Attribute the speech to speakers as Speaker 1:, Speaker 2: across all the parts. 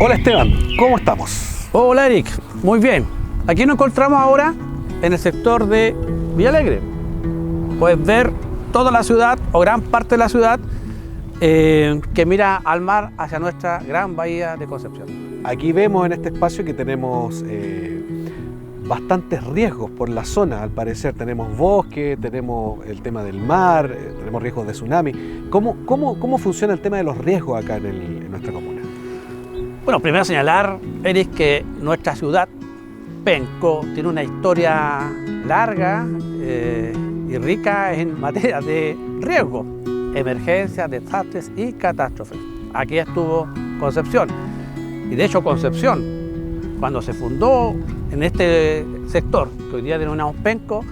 Speaker 1: Hola Esteban, ¿cómo estamos?
Speaker 2: Hola Eric, muy bien. Aquí nos encontramos ahora en el sector de Villalegre. Puedes ver toda la ciudad o gran parte de la ciudad que mira al mar hacia nuestra gran bahía de Concepción.
Speaker 1: Aquí vemos en este espacio que tenemos bastantes riesgos por la zona, al parecer. Tenemos bosque, tenemos el tema del mar, tenemos riesgos de tsunami. ¿Cómo funciona el tema de los riesgos acá en nuestra comuna?
Speaker 2: Bueno, primero señalar, Eric, que nuestra ciudad, Penco, tiene una historia larga y rica en materia de riesgo, emergencias, desastres y catástrofes. Aquí estuvo Concepción. Y de hecho Concepción, cuando se fundó en este sector, que hoy día denominamos Penco,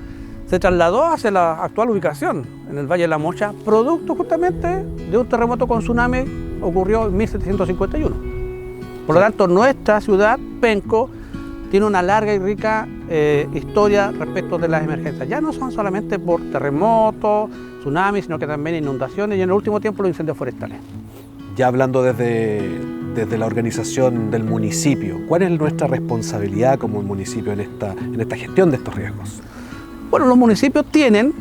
Speaker 2: se trasladó hacia la actual ubicación, en el Valle de la Mocha, producto justamente de un terremoto con tsunami ocurrió en 1751. Por lo tanto, nuestra ciudad, Penco, tiene una larga y rica historia respecto de las emergencias. Ya no son solamente por terremotos, tsunamis, sino que también inundaciones y en el último tiempo los incendios forestales.
Speaker 1: Ya hablando desde la organización del municipio, ¿cuál es nuestra responsabilidad como municipio en esta gestión de estos riesgos?
Speaker 2: Bueno, los municipios tienen,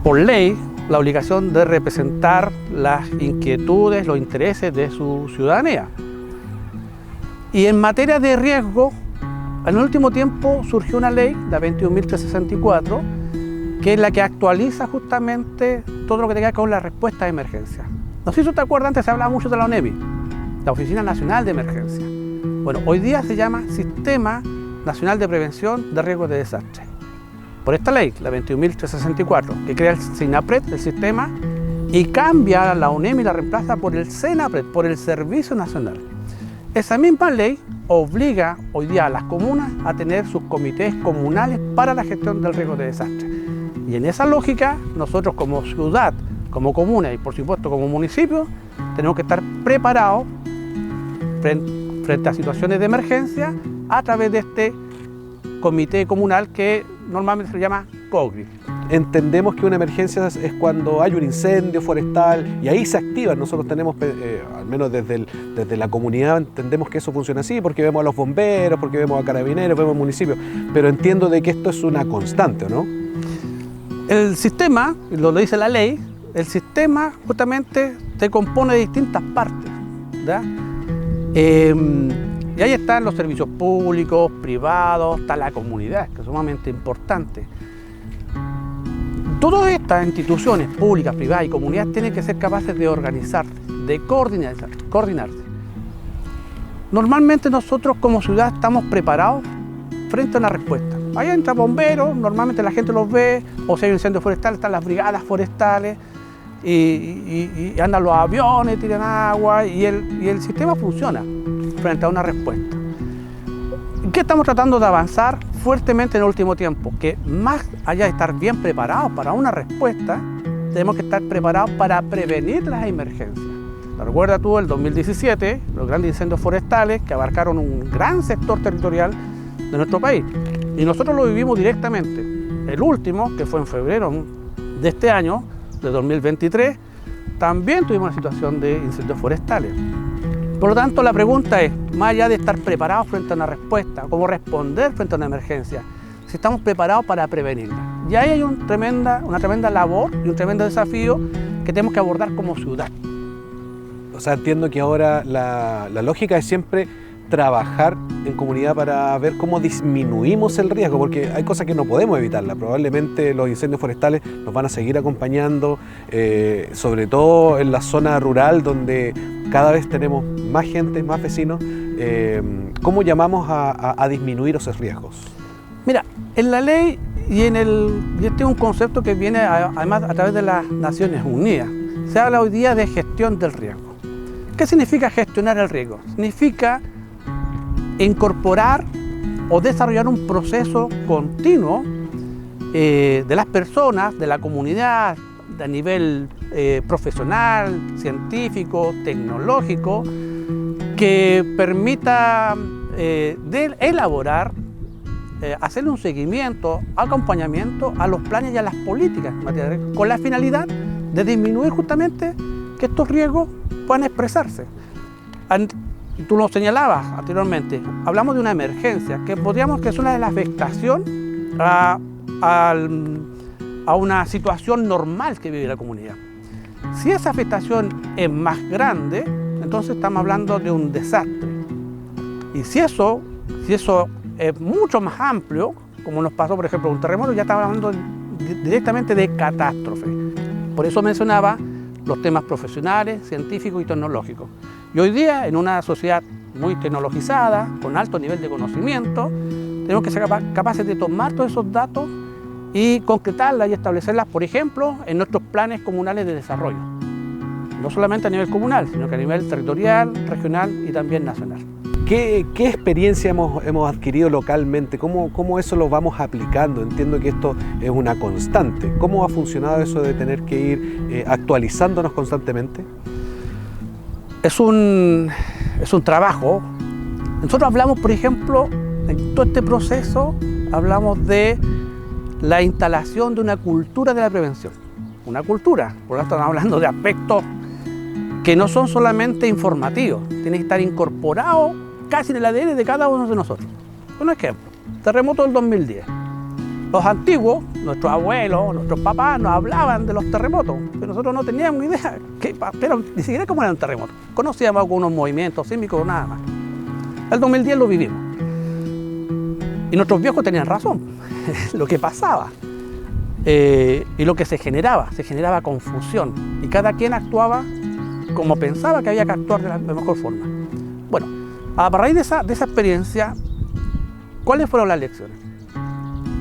Speaker 2: por ley, la obligación de representar las inquietudes, los intereses de su ciudadanía. Y en materia de riesgo, en el último tiempo surgió una ley, la 21.364, que es la que actualiza justamente todo lo que tenga que ver con la respuesta de emergencia. No sé si tú te acuerdas, antes se hablaba mucho de la ONEMI, la Oficina Nacional de Emergencia. Bueno, hoy día se llama Sistema Nacional de Prevención de Riesgos de Desastre. Por esta ley, la 21.364, que crea el SINAPRED, el sistema, y cambia la ONEMI, la reemplaza por el SENAPRED, por el Servicio Nacional. Esa misma ley obliga hoy día a las comunas a tener sus comités comunales para la gestión del riesgo de desastre. Y en esa lógica, nosotros como ciudad, como comuna y por supuesto como municipio, tenemos que estar preparados frente a situaciones de emergencia a través de este comité comunal que normalmente se llama COGRI.
Speaker 1: Entendemos que una emergencia es cuando hay un incendio forestal y ahí se activa. Nosotros tenemos, al menos desde la comunidad, entendemos que eso funciona así porque vemos a los bomberos, porque vemos a carabineros, vemos municipios, pero entiendo de que esto es una constante, ¿no?
Speaker 2: El sistema, lo dice la ley, el sistema justamente se compone de distintas partes, ¿verdad? Y ahí están los servicios públicos, privados, está la comunidad, que es sumamente importante. Todas estas instituciones públicas, privadas y comunidades tienen que ser capaces de organizarse, de coordinarse. Normalmente nosotros como ciudad estamos preparados frente a una respuesta. Ahí entran bomberos, normalmente la gente los ve, o si hay un incendio forestal, están las brigadas forestales, y andan los aviones, tiran agua, y el sistema funciona frente a una respuesta. ¿Qué estamos tratando de avanzar fuertemente en el último tiempo? Que más allá de estar bien preparados para una respuesta, tenemos que estar preparados para prevenir las emergencias. Recuerda tú el 2017, los grandes incendios forestales que abarcaron un gran sector territorial de nuestro país. Y nosotros lo vivimos directamente. El último, que fue en febrero de este año, de 2023, también tuvimos una situación de incendios forestales. Por lo tanto, la pregunta es, más allá de estar preparados frente a una respuesta, cómo responder frente a una emergencia, si estamos preparados para prevenirla. Y ahí hay una tremenda labor y un tremendo desafío que tenemos que abordar como ciudad.
Speaker 1: O sea, entiendo que ahora la lógica es siempre trabajar en comunidad para ver cómo disminuimos el riesgo, porque hay cosas que no podemos evitarlas. Probablemente los incendios forestales nos van a seguir acompañando, sobre todo en la zona rural donde cada vez tenemos más gente, más vecinos. ¿Cómo llamamos a disminuir esos riesgos?
Speaker 2: Mira, en la ley y este es un concepto que viene además a través de las Naciones Unidas. Se habla hoy día de gestión del riesgo. ¿Qué significa gestionar el riesgo? Significa incorporar o desarrollar un proceso continuo de las personas, de la comunidad, a nivel profesional, científico, tecnológico, que permita elaborar, hacerle un seguimiento, acompañamiento a los planes y a las políticas con la finalidad de disminuir justamente que estos riesgos puedan expresarse. y tú lo señalabas anteriormente, hablamos de una emergencia, que podríamos que es una de la afectación a una situación normal que vive la comunidad. Si esa afectación es más grande, entonces estamos hablando de un desastre. Y si eso es mucho más amplio, como nos pasó, por ejemplo, un terremoto, ya estamos hablando directamente de catástrofe. Por eso mencionaba los temas profesionales, científicos y tecnológicos. Y hoy día, en una sociedad muy tecnologizada, con alto nivel de conocimiento, tenemos que ser capaces de tomar todos esos datos y concretarlas y establecerlas, por ejemplo, en nuestros planes comunales de desarrollo. No solamente a nivel comunal, sino que a nivel territorial, regional y también nacional.
Speaker 1: ¿Qué experiencia hemos adquirido localmente? ¿Cómo eso lo vamos aplicando? Entiendo que esto es una constante. ¿Cómo ha funcionado eso de tener que ir actualizándonos constantemente?
Speaker 2: Es un trabajo. Nosotros hablamos, por ejemplo, en todo este proceso, hablamos de la instalación de una cultura de la prevención. Una cultura, por lo tanto estamos hablando de aspectos que no son solamente informativos, tienen que estar incorporados casi en el ADN de cada uno de nosotros. Un ejemplo, terremoto del 2010. Los antiguos, nuestros abuelos, nuestros papás nos hablaban de los terremotos, pero nosotros no teníamos idea, pero ni siquiera cómo era un terremoto. Conocíamos algunos movimientos sísmicos, nada más. El 2010 lo vivimos. Y nuestros viejos tenían razón, lo que pasaba. Y lo que se generaba confusión. Y cada quien actuaba como pensaba que había que actuar de la mejor forma. Bueno, a raíz de esa experiencia, ¿cuáles fueron las lecciones?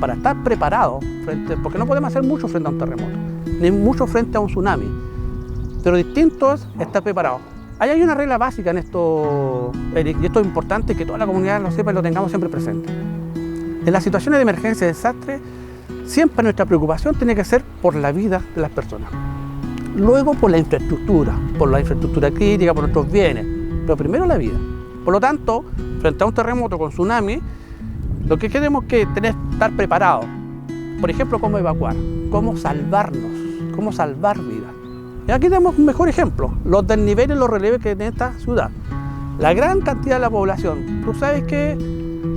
Speaker 2: Para estar preparados, porque no podemos hacer mucho frente a un terremoto, ni mucho frente a un tsunami, pero distinto es estar preparados. Ahí hay una regla básica en esto, Eric, y esto es importante que toda la comunidad lo sepa y lo tengamos siempre presente. En las situaciones de emergencia y desastre, siempre nuestra preocupación tiene que ser por la vida de las personas. Luego por la infraestructura crítica, por nuestros bienes, pero primero la vida. Por lo tanto, frente a un terremoto con tsunami, lo que queremos es estar preparados. Por ejemplo, cómo evacuar, cómo salvarnos, cómo salvar vidas. Y aquí tenemos un mejor ejemplo, los desniveles y los relieves que tiene esta ciudad. La gran cantidad de la población. Tú sabes que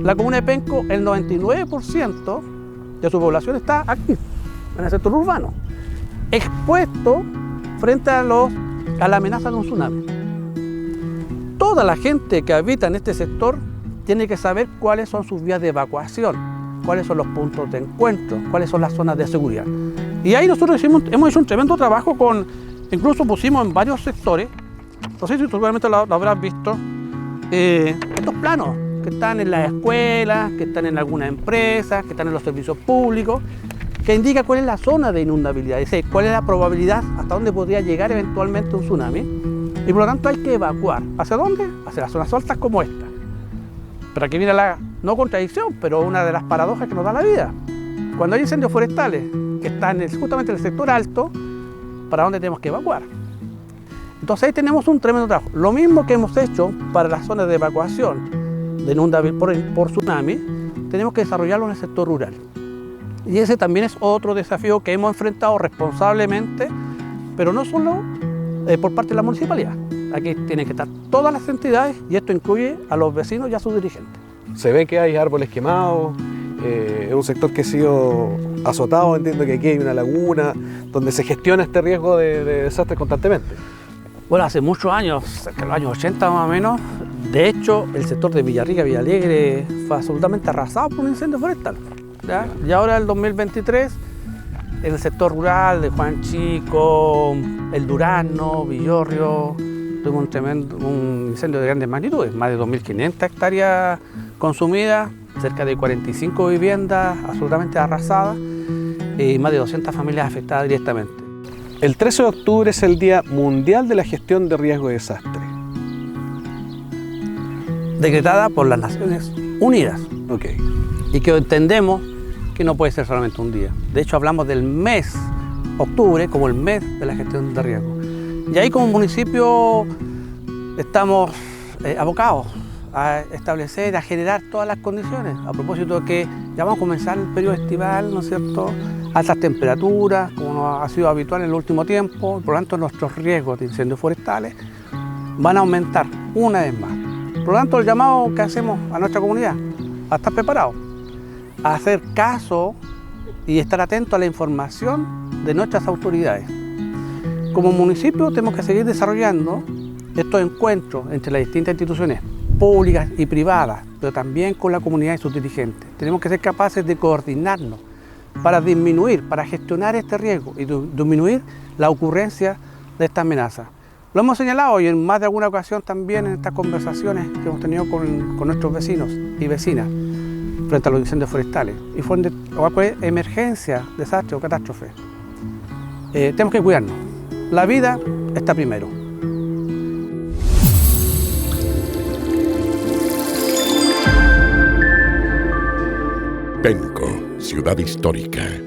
Speaker 2: la comuna de Penco, el 99% de su población está aquí, en el sector urbano, expuesto frente a la amenaza de un tsunami. Toda la gente que habita en este sector tiene que saber cuáles son sus vías de evacuación, cuáles son los puntos de encuentro, cuáles son las zonas de seguridad. Y ahí nosotros hemos hecho un tremendo trabajo incluso pusimos en varios sectores, no sé si tú seguramente lo habrás visto, estos planos que están en las escuelas, que están en algunas empresas, que están en los servicios públicos, que indica cuál es la zona de inundabilidad, es decir, cuál es la probabilidad hasta dónde podría llegar eventualmente un tsunami. Y por lo tanto hay que evacuar. ¿Hacia dónde? Hacia las zonas altas como esta. Pero aquí viene la, no contradicción, pero una de las paradojas que nos da la vida. Cuando hay incendios forestales que están justamente en el sector alto, ¿para dónde tenemos que evacuar? Entonces ahí tenemos un tremendo trabajo. Lo mismo que hemos hecho para las zonas de evacuación de inundabilidad por tsunami, tenemos que desarrollarlo en el sector rural. Y ese también es otro desafío que hemos enfrentado responsablemente, pero no solo por parte de la municipalidad. Aquí tienen que estar todas las entidades y esto incluye a los vecinos y a sus dirigentes.
Speaker 1: Se ve que hay árboles quemados, es un sector que ha sido azotado, entiendo que aquí hay una laguna donde se gestiona este riesgo de desastres constantemente.
Speaker 2: Bueno, hace muchos años, cerca de los años 80 más o menos, de hecho el sector de Villarrica, Villalegre fue absolutamente arrasado por un incendio forestal, ¿ya? Y ahora el 2023, en el sector rural de Juan Chico, El Durazno, Villorrio, tuvo un incendio de grandes magnitudes, más de 2.500 hectáreas consumidas, cerca de 45 viviendas absolutamente arrasadas y más de 200 familias afectadas directamente.
Speaker 1: El 13 de octubre es el Día Mundial de la Gestión de Riesgo de Desastre.
Speaker 2: Decretada por las Naciones Unidas.
Speaker 1: Okay.
Speaker 2: Y que entendemos que no puede ser solamente un día. De hecho, hablamos del mes octubre como el mes de la gestión de riesgo. Y ahí como municipio estamos abocados a establecer, a generar todas las condiciones. A propósito de que ya vamos a comenzar el periodo estival, ¿no es cierto? Altas temperaturas, como ha sido habitual en el último tiempo, por lo tanto nuestros riesgos de incendios forestales van a aumentar una vez más. Por lo tanto, el llamado que hacemos a nuestra comunidad, a estar preparados, a hacer caso y estar atentos a la información de nuestras autoridades. Como municipio tenemos que seguir desarrollando estos encuentros entre las distintas instituciones públicas y privadas, pero también con la comunidad y sus dirigentes. Tenemos que ser capaces de coordinarnos para disminuir, para gestionar este riesgo y disminuir la ocurrencia de esta amenaza. Lo hemos señalado y en más de alguna ocasión también en estas conversaciones que hemos tenido con nuestros vecinos y vecinas frente a los incendios forestales y frente a cualquier emergencia, desastre o catástrofe. Tenemos que cuidarnos. La vida está primero.
Speaker 3: Penco, ciudad histórica.